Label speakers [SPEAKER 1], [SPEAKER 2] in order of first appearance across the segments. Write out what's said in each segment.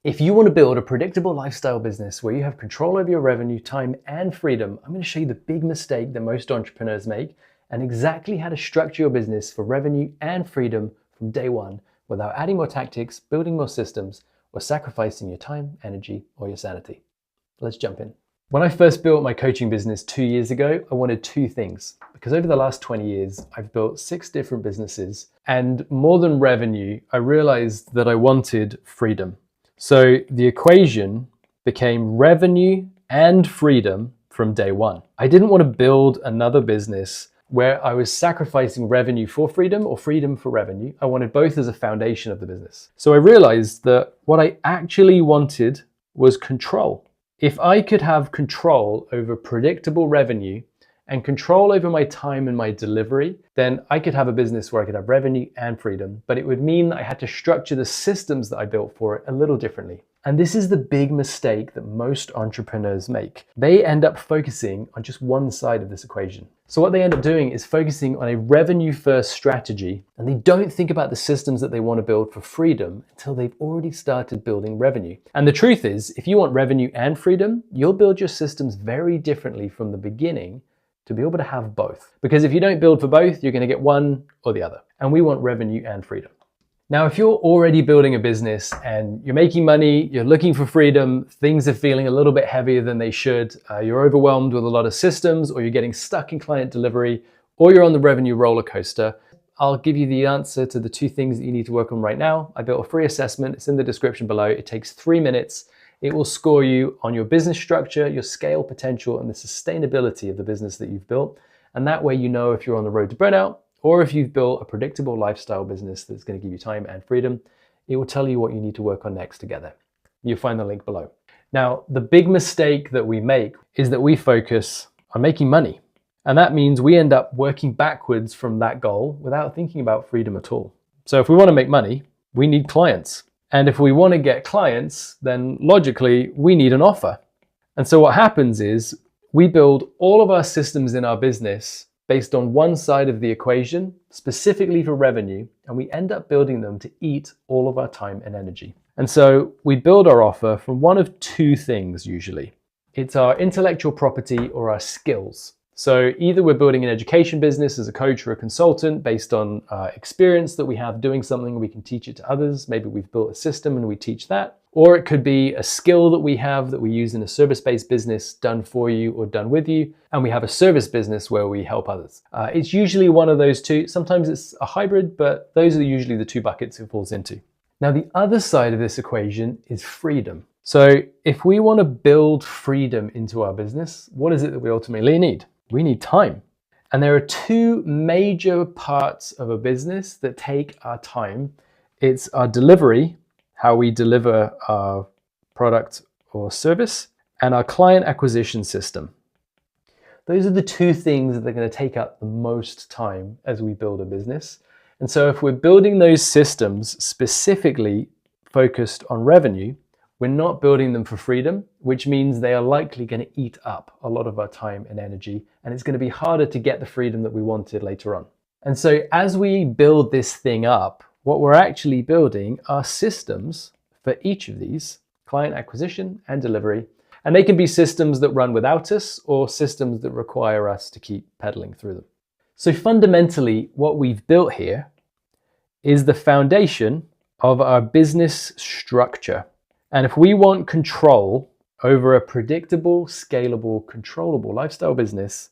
[SPEAKER 1] If you want to build a predictable lifestyle business where you have control over your revenue, time, and freedom, I'm going to show you the big mistake that most entrepreneurs make and exactly how to structure your business for revenue and freedom from day one without adding more tactics, building more systems, or sacrificing your time, energy, or your sanity. Let's jump in. When I first built my coaching business 2 years ago, I wanted two things. Because over the last 20 years, I've built 6 different businesses, and more than revenue, I realized that I wanted freedom. So the equation became revenue and freedom from day one. I didn't want to build another business where I was sacrificing revenue for freedom or freedom for revenue. I wanted both as a foundation of the business. So I realized that what I actually wanted was control. If I could have control over predictable revenue and control over my time and my delivery, then I could have a business where I could have revenue and freedom, but it would mean that I had to structure the systems that I built for it a little differently. And this is the big mistake that most entrepreneurs make. They end up focusing on just one side of this equation. So what they end up doing is focusing on a revenue-first strategy, and they don't think about the systems that they want to build for freedom until they've already started building revenue. And the truth is, if you want revenue and freedom, you'll build your systems very differently from the beginning to be able to have both. Because if you don't build for both, you're going to get one or the other. And we want revenue and freedom. Now, if you're already building a business and you're making money, you're looking for freedom, things are feeling a little bit heavier than they should, you're overwhelmed with a lot of systems, or you're getting stuck in client delivery, or you're on the revenue roller coaster, I'll give you the answer to the 2 things that you need to work on right now. I built a free assessment. It's in the description below. It takes 3 minutes. It will score you on your business structure, your scale potential, and the sustainability of the business that you've built. And that way you know if you're on the road to burnout, or if you've built a predictable lifestyle business that's going to give you time and freedom. It will tell you what you need to work on next together. You'll find the link below. Now, the big mistake that we make is that we focus on making money. And that means we end up working backwards from that goal without thinking about freedom at all. So if we want to make money, we need clients. And if we want to get clients, then logically, we need an offer. And so what happens is we build all of our systems in our business based on one side of the equation, specifically for revenue, and we end up building them to eat all of our time and energy. And so we build our offer from one of 2 things usually. It's our intellectual property or our skills. So either we're building an education business as a coach or a consultant based on experience that we have doing something, we can teach it to others. Maybe we've built a system and we teach that. Or it could be a skill that we have that we use in a service-based business done for you or done with you. And we have a service business where we help others. It's usually one of those 2. Sometimes it's a hybrid, but those are usually the 2 buckets it falls into. Now, the other side of this equation is freedom. So if we want to build freedom into our business, what is it that we ultimately need? We need time. And there are 2 major parts of a business that take our time. It's our delivery, how we deliver our product or service, and our client acquisition system. Those are the 2 things that are going to take up the most time as we build a business. And so if we're building those systems specifically focused on revenue, we're not building them for freedom, which means they are likely going to eat up a lot of our time and energy, and it's going to be harder to get the freedom that we wanted later on. And so as we build this thing up, what we're actually building are systems for each of these, client acquisition and delivery. And they can be systems that run without us or systems that require us to keep pedaling through them. So fundamentally, what we've built here is the foundation of our business structure. And if we want control over a predictable, scalable, controllable lifestyle business,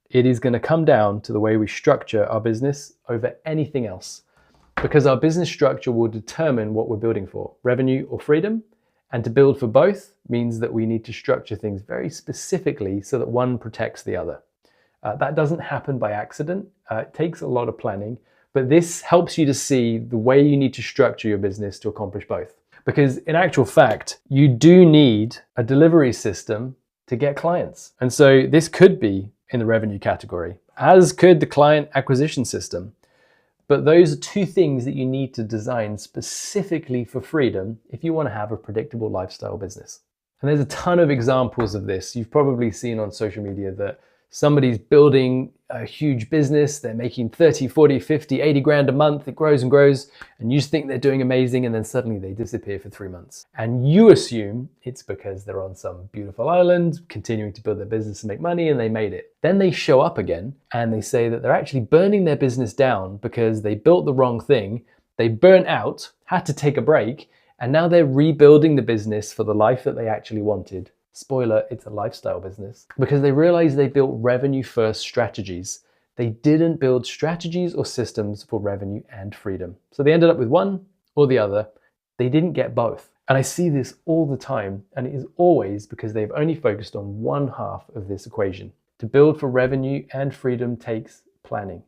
[SPEAKER 1] it is going to come down to the way we structure our business over anything else. Because our business structure will determine what we're building for, revenue or freedom. And to build for both means that we need to structure things very specifically so that one protects the other. That doesn't happen by accident. It takes a lot of planning, but this helps you to see the way you need to structure your business to accomplish both. Because in actual fact, you do need a delivery system to get clients. And so this could be in the revenue category, as could the client acquisition system. But those are 2 things that you need to design specifically for freedom if you want to have a predictable lifestyle business. And there's a ton of examples of this. You've probably seen on social media that Somebody's building a huge business, they're making 30, 40, 50, 80 grand a month, it grows and grows, and you just think they're doing amazing, and then suddenly they disappear for 3 months. And you assume it's because they're on some beautiful island, continuing to build their business and make money, and they made it. Then they show up again, and they say that they're actually burning their business down because they built the wrong thing, they burnt out, had to take a break, and now they're rebuilding the business for the life that they actually wanted. Spoiler, it's a lifestyle business. Because they realized they built revenue first strategies. They didn't build strategies or systems for revenue and freedom. So they ended up with one or the other. They didn't get both. And I see this all the time, and it is always because they've only focused on one half of this equation. To build for revenue and freedom takes planning.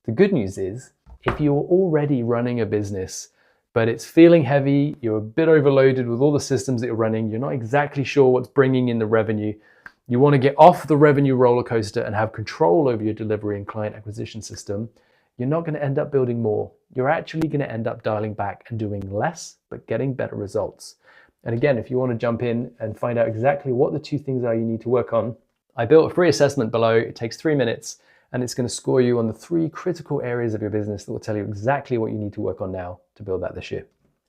[SPEAKER 1] The good news is, if you're already running a business, but it's feeling heavy, you're a bit overloaded with all the systems that you're running, you're not exactly sure what's bringing in the revenue, you want to get off the revenue roller coaster and have control over your delivery and client acquisition system, you're not going to end up building more. You're actually going to end up dialing back and doing less, but getting better results. And again, if you want to jump in and find out exactly what the two things are you need to work on, I built a free assessment below. It takes 3 minutes, and it's going to score you on the 3 critical areas of your business that will tell you exactly what you need to work on now to build that this year.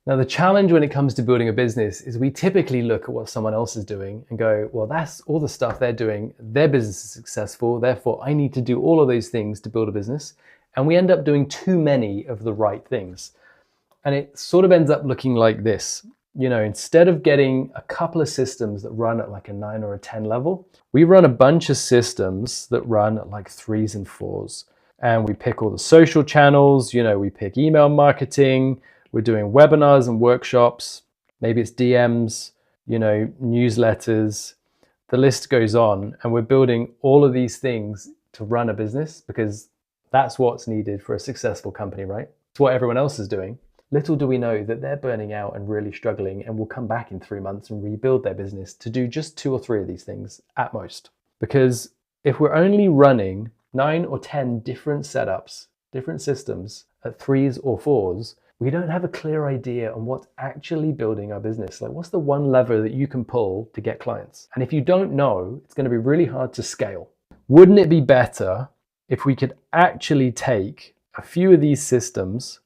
[SPEAKER 1] Now, the challenge when it comes to building a business is we typically look at what someone else is doing and go, well, that's all the stuff they're doing. Their business is successful. Therefore, I need to do all of those things to build a business. And we end up doing too many of the right things. And it sort of ends up looking like this. You know, instead of getting a couple of systems that run at like a 9 or a 10 level, we run a bunch of systems that run at like 3s and 4s. And we pick all the social channels, you know, we pick email marketing, we're doing webinars and workshops, maybe it's DMs, you know, newsletters, the list goes on. And we're building all of these things to run a business because that's what's needed for a successful company, right? It's what everyone else is doing. Little do we know that they're burning out and really struggling and will come back in 3 months and rebuild their business to do just 2 or 3 of these things at most. Because if we're only running 9 or 10 different setups, different systems at 3s or 4s, we don't have a clear idea on what's actually building our business. Like, what's the one lever that you can pull to get clients? And if you don't know, it's going to be really hard to scale. Wouldn't it be better if we could actually take a few of these systems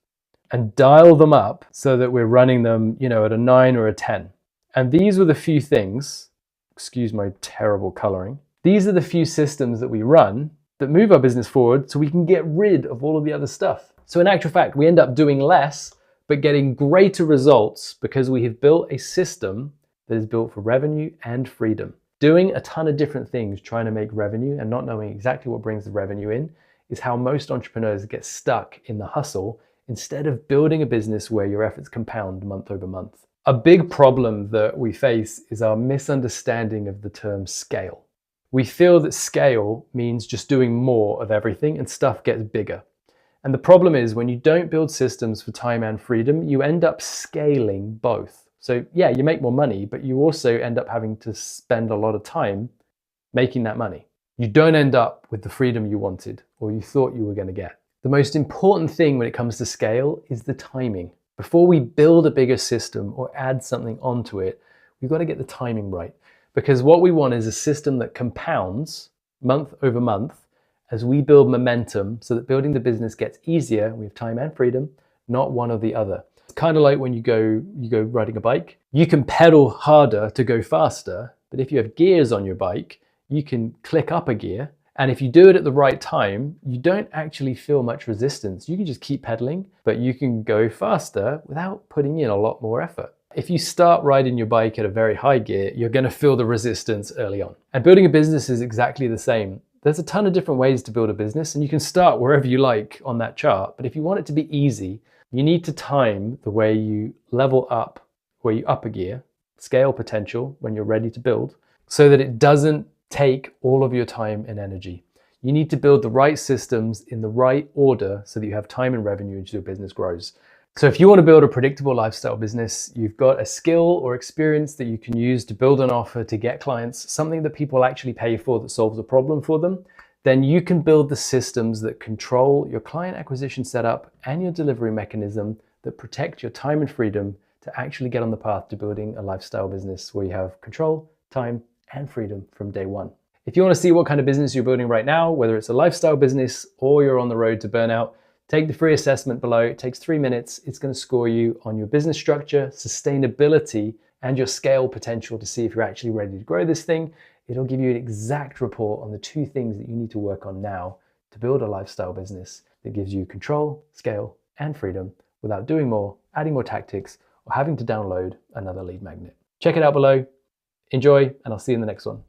[SPEAKER 1] and dial them up so that we're running them, you know, at a 9 or a 10? And these were the few things, excuse my terrible coloring, these are the few systems that we run that move our business forward so we can get rid of all of the other stuff. So in actual fact, we end up doing less, but getting greater results because we have built a system that is built for revenue and freedom. Doing a ton of different things, trying to make revenue and not knowing exactly what brings the revenue in is how most entrepreneurs get stuck in the hustle instead of building a business where your efforts compound month over month. A big problem that we face is our misunderstanding of the term scale. We feel that scale means just doing more of everything and stuff gets bigger. And the problem is when you don't build systems for time and freedom, you end up scaling both. So yeah, you make more money, but you also end up having to spend a lot of time making that money. You don't end up with the freedom you wanted or you thought you were going to get. The most important thing when it comes to scale is the timing. Before we build a bigger system or add something onto it, we've got to get the timing right. Because what we want is a system that compounds month over month as we build momentum so that building the business gets easier. We have time and freedom, not one or the other. It's kind of like when you go riding a bike. You can pedal harder to go faster, but if you have gears on your bike, you can click up a gear. And if you do it at the right time, you don't actually feel much resistance. You can just keep pedaling, but you can go faster without putting in a lot more effort. If you start riding your bike at a very high gear, you're going to feel the resistance early on. And building a business is exactly the same. There's a ton of different ways to build a business and you can start wherever you like on that chart. But if you want it to be easy, you need to time the way you level up, where you up a gear, scale potential when you're ready to build, so that it doesn't take all of your time and energy. You need to build the right systems in the right order so that you have time and revenue as your business grows. So if you want to build a predictable lifestyle business, you've got a skill or experience that you can use to build an offer to get clients, something that people actually pay for that solves a problem for them, then you can build the systems that control your client acquisition setup and your delivery mechanism that protect your time and freedom to actually get on the path to building a lifestyle business where you have control, time, and freedom from day one. If you want to see what kind of business you're building right now, whether it's a lifestyle business or you're on the road to burnout, take the free assessment below. It takes 3 minutes. It's going to score you on your business structure, sustainability, and your scale potential to see if you're actually ready to grow this thing. It'll give you an exact report on the 2 things that you need to work on now to build a lifestyle business that gives you control, scale, and freedom without doing more, adding more tactics, or having to download another lead magnet. Check it out below. Enjoy, and I'll see you in the next one.